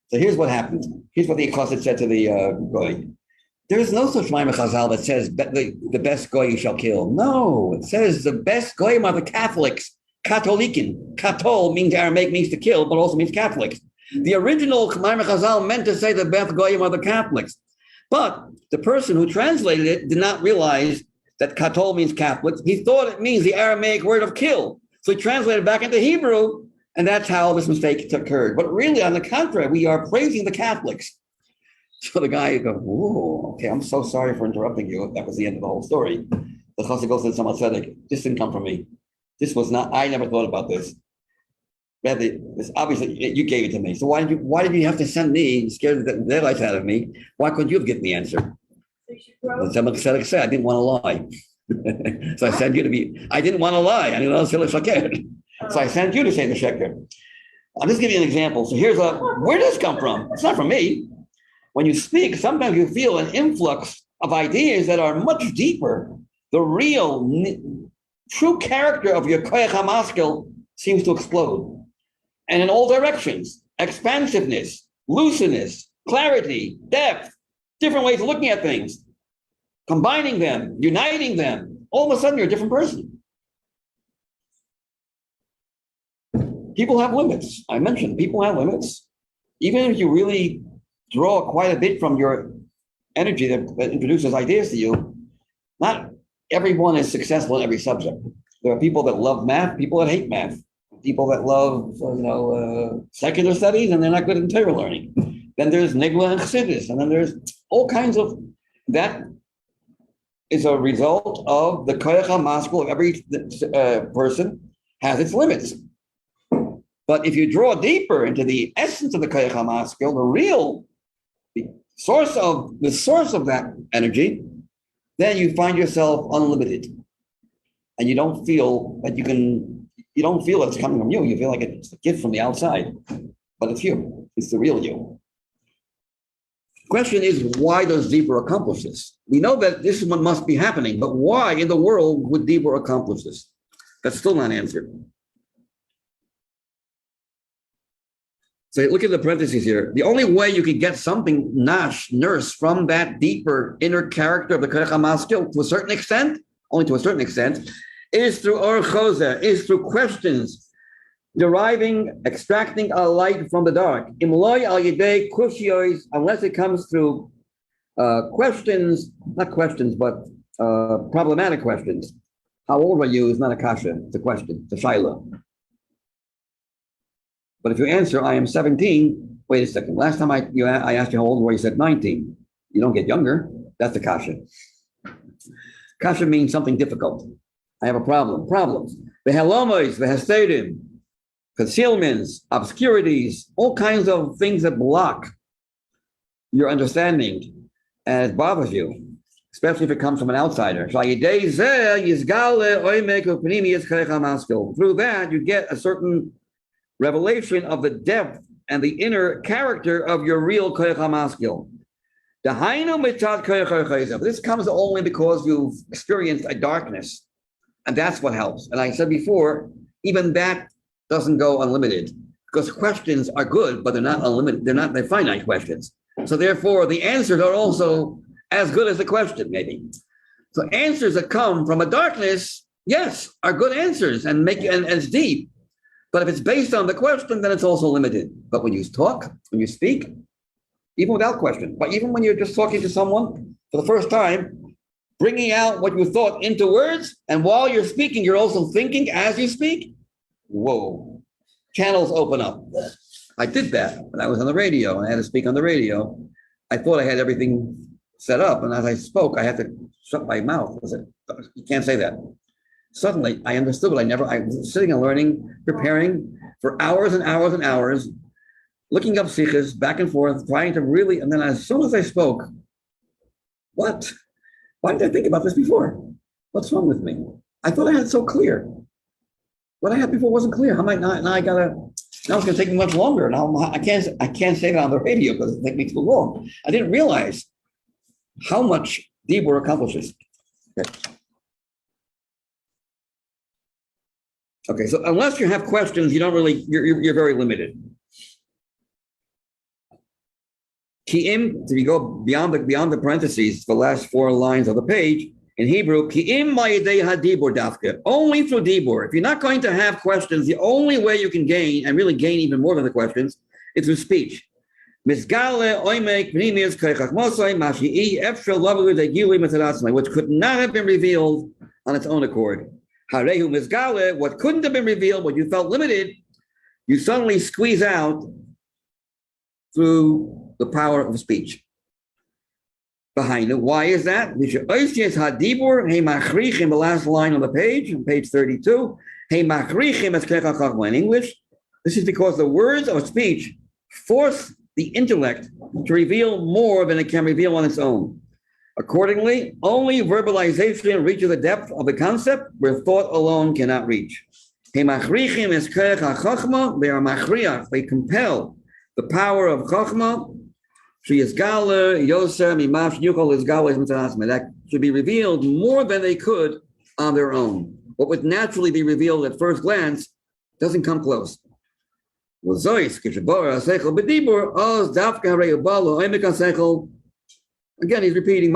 So here's what happened. Here's what the Apostle said to the Goy. There is no such Mamar Chazal that says the best Goy you shall kill. No, it says the best Goyim are the Catholics. Katholikin. Katol means Aramaic means to kill, but also means Catholics. The original Mamar Chazal meant to say the best Goyim are the Catholics. But the person who translated it did not realize that Katol means Catholics. He thought it means the Aramaic word of kill. So he translated back into Hebrew, and that's how this mistake occurred. But really, on the contrary, we are praising the Catholics. So the guy goes, "Whoa, okay, I'm so sorry for interrupting you." That was the end of the whole story. The Chassid goes to someone said, "This didn't come from me. This was not. I never thought about this. This obviously you gave it to me. So why did you have to send me? Scared the daylights out of me. Why couldn't you have given the answer?" The Tzemach said, "I didn't want to lie." So I sent you to be. I didn't want to lie. I didn't know so I sent you to say the sheker. I'll just give you an example. So here's where does this come from? It's not from me. When you speak, sometimes you feel an influx of ideas that are much deeper. The real, true character of your koyach hamaskil seems to explode. And in all directions, expansiveness, looseness, clarity, depth, different ways of looking at things, combining them, uniting them, all of a sudden you're a different person. People have limits. I mentioned people have limits. Even if you really draw quite a bit from your energy that introduces ideas to you, not everyone is successful in every subject. There are people that love math, people that hate math, people that love secular studies, and they're not good in Torah learning. Then there's Nigla and Chassidus, and then there's all kinds of, that is a result of the koyach hamaskil of every person has its limits. But if you draw deeper into the essence of the koyach hamaskil, the source of that energy, then you find yourself unlimited, and you don't feel that you don't feel it's coming from you. You feel like it's a gift from the outside, but it's you. It's the real you. The question is, why does Deborah accomplish this? We know that this is what must be happening, but why in the world would Deborah accomplish this? That's still not answered. So look at the parentheses here. The only way you can get something nurse from that deeper inner character of the koyach hamaskil to a certain extent, only to a certain extent, is through or chozer, is through questions, extracting a light from the dark. Imloy al yedei kushiyos, unless it comes through questions, not questions, but problematic questions. How old are you is not a kasha, it's a question, it's a shaila. But if you answer, I am 17, wait a second. Last time I asked you how old were you, said 19. You don't get younger. That's the kasha. Kasha means something difficult. I have a problem. Problems. The helomos, the hesterim, concealments, obscurities, all kinds of things that block your understanding and it bothers you, especially if it comes from an outsider. Through that, you get a certain revelation of the depth and the inner character of your real koyach hamaskil. This comes only because you've experienced a darkness, and that's what helps. And I said before, even that doesn't go unlimited, because questions are good, but they're not unlimited. They're finite questions. So therefore, the answers are also as good as the question, maybe. So answers that come from a darkness, yes, are good answers and it's deep. But if it's based on the question, then it's also limited. But when you talk, when you speak, even without question, but even when you're just talking to someone for the first time, bringing out what you thought into words, and while you're speaking, you're also thinking as you speak, whoa, channels open up. I did that when I was on the radio, and I had to speak on the radio. I thought I had everything set up, and as I spoke, I had to shut my mouth. You can't say that. Suddenly, I understood what I was sitting and learning, preparing for hours and hours and hours, looking up sikhs back and forth, trying to really, and then as soon as I spoke, what? Why did I think about this before? What's wrong with me? I thought I had it so clear. What I had before wasn't clear. How am I not? Now it's going to take me much longer. Now I can't say that on the radio because it takes me too long. I didn't realize how much Dibur accomplishes. Okay. Okay, so unless you have questions, you don't really, you're very limited. Ki'im, if you go beyond the parentheses, the last 4 lines of the page, in Hebrew, Ki'im ma'yedei hadibur dafka, only through dibur. If you're not going to have questions, the only way you can gain, and really gain even more than the questions, is through speech. Which could not have been revealed on its own accord. What couldn't have been revealed, what you felt limited, you suddenly squeeze out through the power of speech. Behind it, why is that? In the last line on the page, on page 32, in English, this is because the words of speech force the intellect to reveal more than it can reveal on its own. Accordingly, only verbalization reaches the depth of the concept where thought alone cannot reach. They are machriach, they compel the power of chachma, that should be revealed more than they could on their own. What would naturally be revealed at first glance doesn't come close. Again, he's repeating,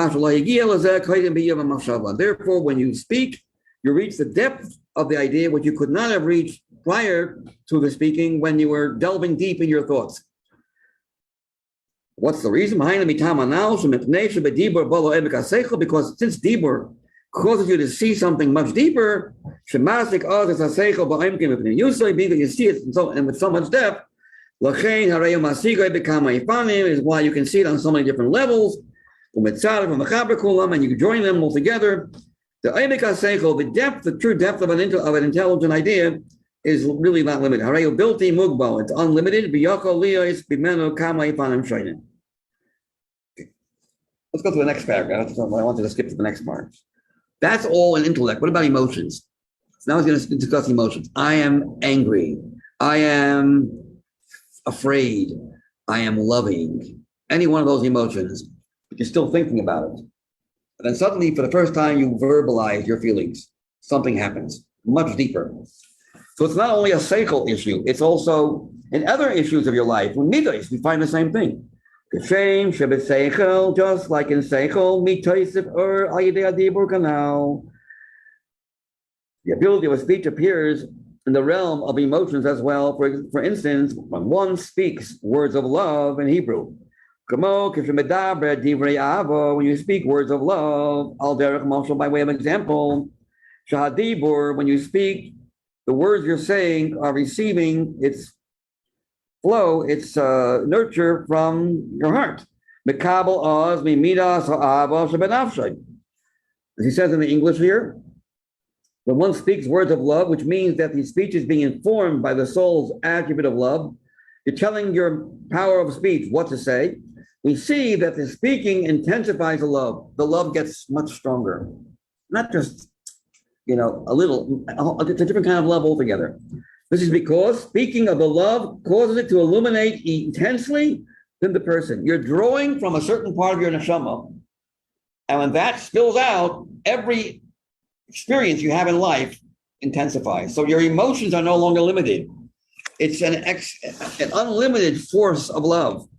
therefore, when you speak, you reach the depth of the idea which you could not have reached prior to the speaking when you were delving deep in your thoughts. What's the reason behind the because since dibur causes you to see something much deeper, you see it and with so much depth, is why you can see it on so many different levels, and you can join them all together. The depth, the true depth of an intelligent idea is really not limited. It's unlimited. Let's go to the next paragraph. I wanted to skip to the next part. That's all in intellect. What about emotions? So now he's going to discuss emotions. I am angry. I am afraid. I am loving. Any one of those emotions, but you're still thinking about it. And then suddenly, for the first time, you verbalize your feelings. Something happens, much deeper. So it's not only a seichel issue, it's also in other issues of your life. With midos, we find the same thing. Kashem, Shabbat Seichel, just like in Seichel, Mitoisif Ayidei Adibur Kanal. The ability of a speech appears in the realm of emotions as well. For instance, when one speaks words of love in Hebrew, when you speak words of love, Al Derech Moshe by way of example, Shahadibur, when you speak, the words you're saying are receiving its flow, its nurture from your heart. As he says in the English here, when one speaks words of love, which means that the speech is being informed by the soul's attribute of love, you're telling your power of speech what to say. We see that the speaking intensifies the love. The love gets much stronger. Not just, a little, it's a different kind of love altogether. This is because speaking of the love causes it to illuminate intensely in the person. You're drawing from a certain part of your neshama, and when that spills out, every experience you have in life intensifies. So your emotions are no longer limited. It's an unlimited force of love.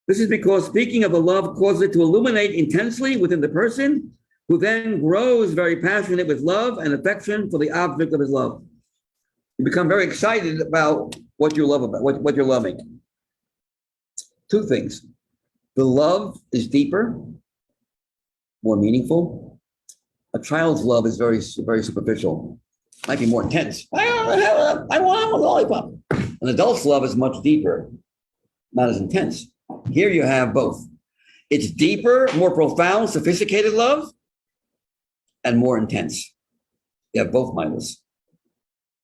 This is because speaking of the love causes it to illuminate intensely within the person, who then grows very passionate with love and affection for the object of his love. You become very excited about what you love, about what you're loving. Two things. The love is deeper, more meaningful. A child's love is very, very superficial. Might be more intense. I want a lollipop. An adult's love is much deeper, not as intense. Here you have both. It's deeper, more profound, sophisticated love, and more intense. You have both mindless.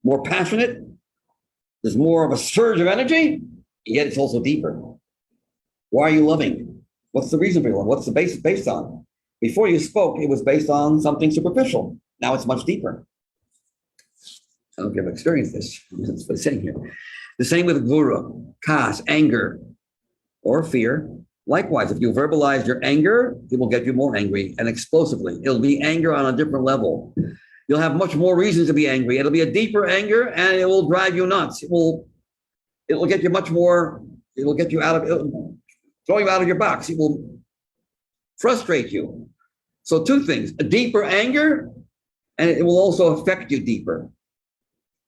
More passionate, there's more of a surge of energy, yet it's also deeper. Why are you loving? What's the reason for your love? What's the basis based on? Before you spoke, it was based on something superficial. Now it's much deeper. I don't know if you've experienced this. That's what it's saying here. The same with gvura, kas, anger, or fear. Likewise, if you verbalize your anger, it will get you more angry and explosively. It'll be anger on a different level. you'll have much more reasons to be angry. It'll be a deeper anger, and it will drive you nuts. It'll get you much more. It will get you throw you out of your box. It will frustrate you. So two things: a deeper anger, and it will also affect you deeper.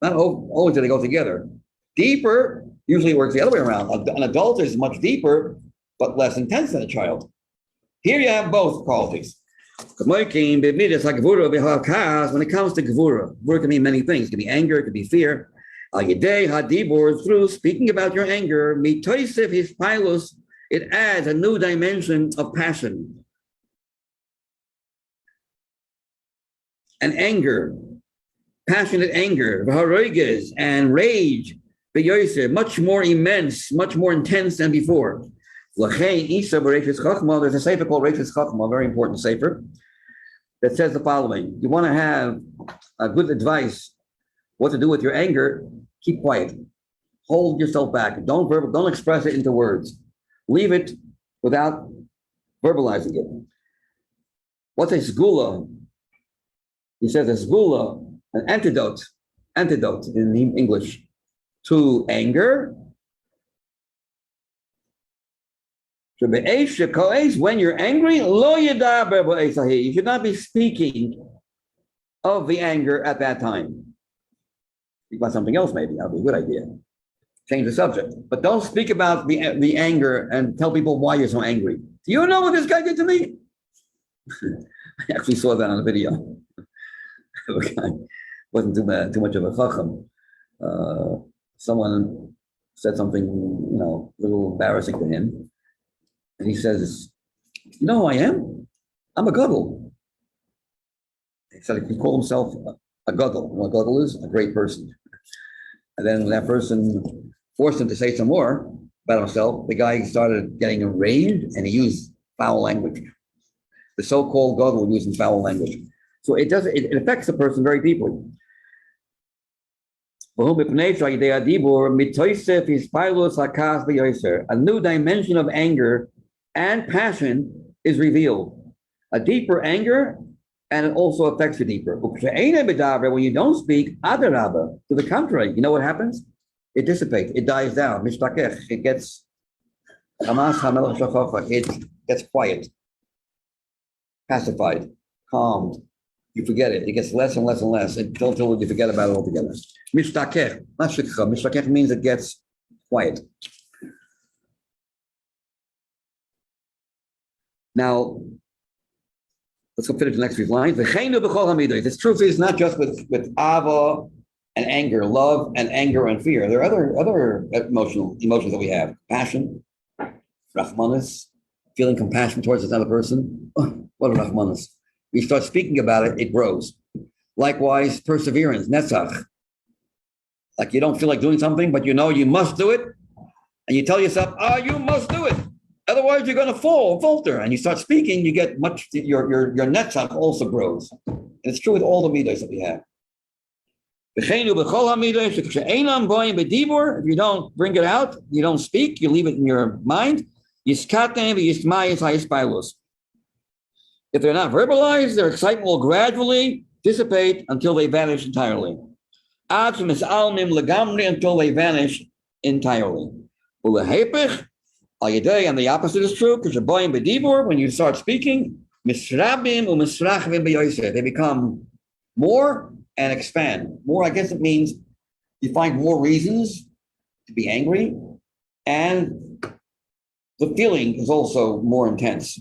Not always do they go together. Deeper usually works the other way around. An adult is much deeper, but less intense than a child. Here you have both qualities. When it comes to gevura, gevura can mean many things. It can be anger, it can be fear. Through speaking about your anger, it adds a new dimension of passion and anger, passionate anger, and rage, much more immense, much more intense than before. There's a sefer called Reifus Chachma, a very important sefer, that says the following: you want to have a good advice what to do with your anger, keep quiet. Hold yourself back. Don't express it into words. Leave it without verbalizing it. What's a sgula? He says a sgula, an antidote in English to anger. When you're angry, you should not be speaking of the anger at that time. Speak about something else, maybe. That would be a good idea. Change the subject. But don't speak about the anger and tell people why you're so angry. Do you know what this guy did to me? I actually saw that on a video. Okay. Wasn't too much of a chacham. Someone said something, a little embarrassing to him. And he says, you know who I am? I'm a gadol. He said he called himself a gadol. You know what a gadol is? A great person. And then when that person forced him to say some more about himself, the guy started getting enraged and he used foul language. The so-called gadol using foul language. So it affects the person very deeply. A new dimension of anger and passion is revealed. A deeper anger, and it also affects you deeper. When you don't speak, to the contrary, you know what happens? It dissipates, it dies down. It gets quiet, pacified, calmed. You forget it. It gets less and less and less until you forget about it altogether. Mishtakech, not shikha. Mishtakech means it gets quiet. Now, let's go finish the next few lines. This truth is not just with ava and anger, love and anger and fear. There are other emotions that we have. Passion, rachmanis, feeling compassion towards another person. Oh, what a rachmanis. You start speaking about it, it grows. Likewise, perseverance, netzach. Like you don't feel like doing something, but you know you must do it. And you tell yourself, you must do it. Otherwise, you're going to falter. And you start speaking, you get your netzach also grows. And it's true with all the midos that we have. If you don't bring it out, you don't speak, you leave it in your mind. If they're not verbalized, their excitement will gradually dissipate until they vanish entirely. Until they vanish entirely. And the opposite is true, because when you start speaking, they become more and expand. More, I guess it means you find more reasons to be angry, and the feeling is also more intense.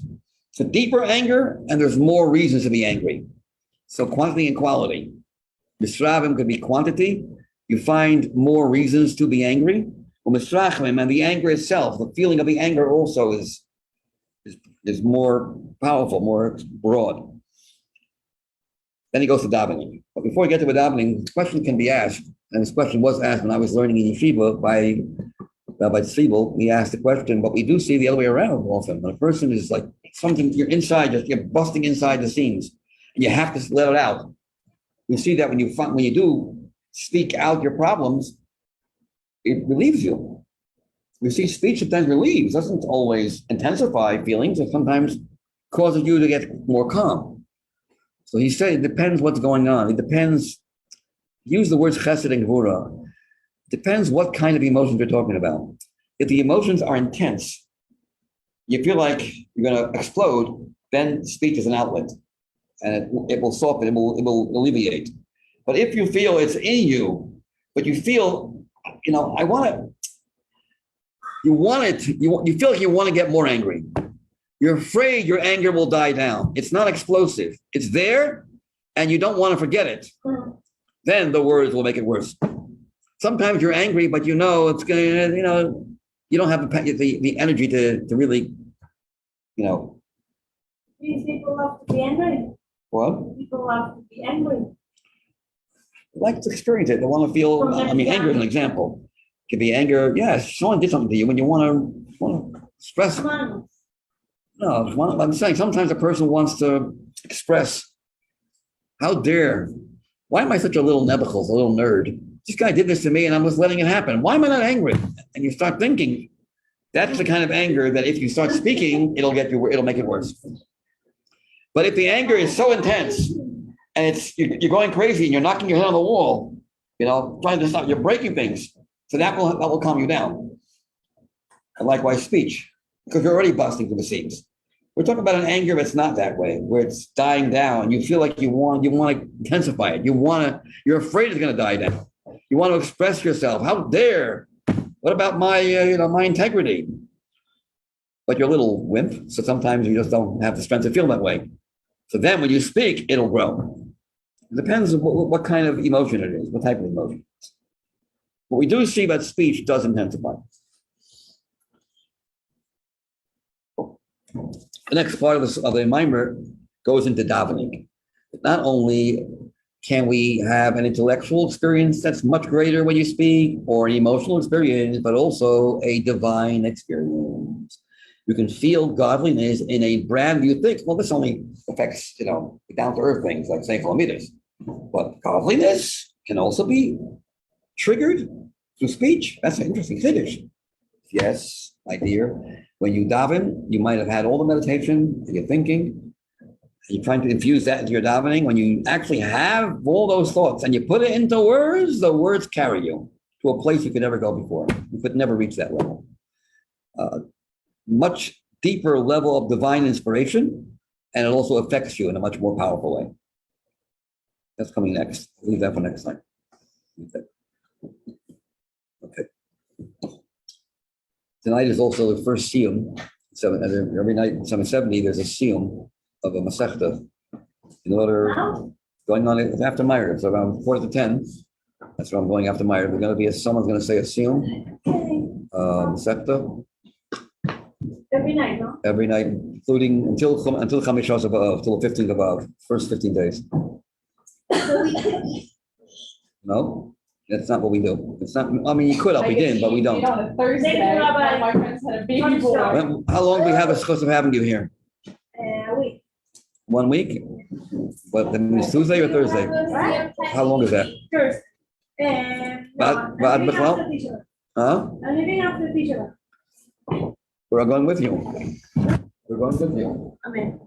So deeper anger, and there's more reasons to be angry. So quantity and quality. Misravim could be quantity. You find more reasons to be angry. And the anger itself, the feeling of the anger also is more powerful, more broad. Then he goes to davening. But before we get to the davening, the question can be asked, and this question was asked when I was learning in yeshiva by Rabbi Tzibel. He asked the question, but we do see the other way around often. When a person is like something, you're busting inside the seams, and you have to let it out. We see that when you do speak out your problems, it relieves you. We see speech sometimes relieves, doesn't always intensify feelings, it sometimes causes you to get more calm. So he said it depends what's going on. It depends. Use the words chesed and gvura. Depends what kind of emotions you're talking about. If the emotions are intense, you feel like you're going to explode, then speech is an outlet, and it will soften. It will alleviate. But if you feel it's in you, but you feel, I want to. You want it. You feel like you want to get more angry. You're afraid your anger will die down. It's not explosive. It's there, and you don't want to forget it. Then the words will make it worse. Sometimes you're angry, but it's going to, you don't have the energy to really, These people love to be angry. What? People love to be angry. They like to experience it. They want to feel, anger is an example. It could be anger. Yes, someone did something to you when you want to express. No, I'm saying sometimes a person wants to express, how dare, why am I such a little nebuchadnezzar, a little nerd? This guy did this to me and I'm just letting it happen. Why am I not angry? And you start thinking, that's the kind of anger that if you start speaking, it'll make it worse. But if the anger is so intense and you're going crazy and you're knocking your head on the wall, trying to stop, you're breaking things. So that will calm you down. And likewise speech, because you're already busting through the seams. We're talking about an anger that's not that way, where it's dying down. You feel like you want to intensify it. You're afraid it's going to die down. You want to express yourself. How dare? What about my integrity? But you're a little wimp, so sometimes you just don't have the strength to feel that way. So then when you speak, it'll grow. It depends on what kind of emotion it is, what type of emotion. What we do see that speech does intensify. The next part of the Mamar goes into davening. Not only can we have an intellectual experience that's much greater when you speak, or an emotional experience, but also a divine experience. You can feel godliness in a brand new thing. Well, this only affects, down-to-earth things like Sefer Hamikdosh. But godliness can also be triggered through speech. That's an interesting finish. Yes, my dear. When you daven, you might have had all the meditation, and you're thinking, you're trying to infuse that into your davening. When you actually have all those thoughts and you put it into words, the words carry you to a place you could never go before. You could never reach that level. Much deeper level of divine inspiration, and it also affects you in a much more powerful way. That's coming next. I'll leave that for next time. Okay. Tonight is also the first siyum. Every night in 770, there's a siyum of a masechta. In order, going on after Meir, so around 4 to 10. That's where I'm going after Meir. We're going to someone's going to say a siyum, masechta. Every night, no? Every night, including until Chamisha Avav, till the 15th of Av, first 15 days. No, that's not what we do. It's not. I mean, you could up begin, but we don't. On a Thursday, one of my friends had a baby boy. How long do we have a schus of having you here? A week. 1 week? But then it's Tuesday or Thursday? How long is that? Thursday. I'm leaving after the teacher. We're going with you. We're going with you. Amen.